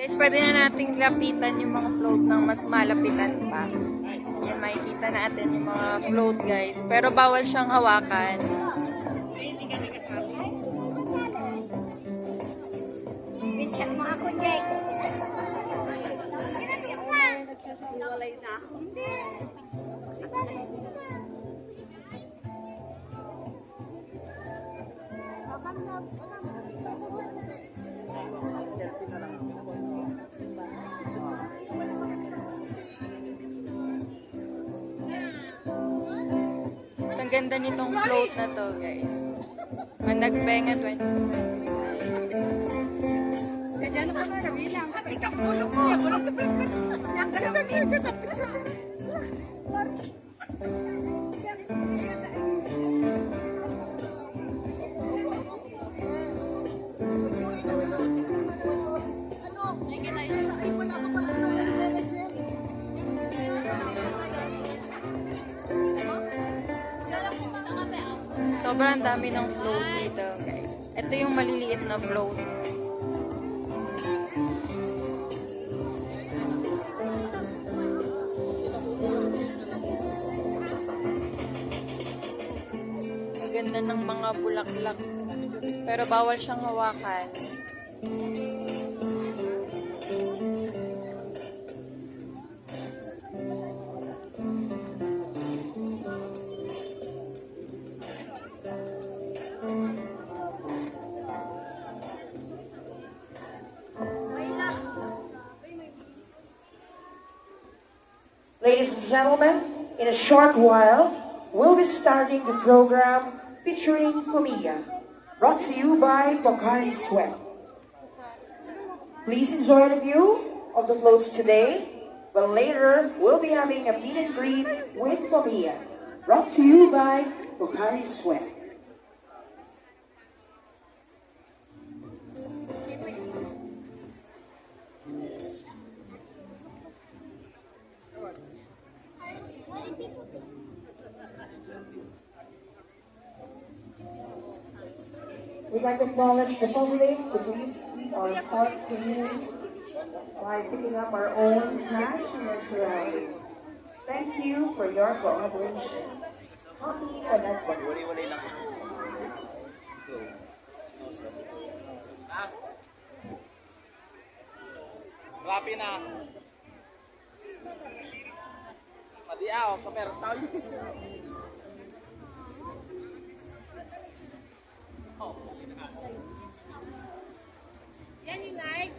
Guys, pwede na nating lapitan yung mga float ng mas malapitan pa. Yan, makikita natin yung mga float, guys. Pero bawal siyang hawakan. Pinshot mo ako, Jake. Nagsasahiwalay na ako. Hindi. Ang ganda nitong float na to, guys. Managbenga 2025. Diyan ako na nabilang. Ikaw pulo ko. Yang ka na nabilang. Sobrang dami ng float dito, guys. Ito yung maliliit na float. Ang ganda ng mga bulaklak. Pero bawal siyang hawakan. Ladies and gentlemen, in a short while, we'll be starting the program featuring Fumiya, brought to you by Pocari Sweat. Please enjoy the view of the floats today, but later we'll be having a meet and greet with Fumiya, brought to you by Pocari Sweat. We'd like to acknowledge the public to please keep our park clean by picking up our own trash in our surroundings. Thank you for your collaboration. Happy Panagpag. Rapi na. Madiaw, kamera tao. Yan yung like.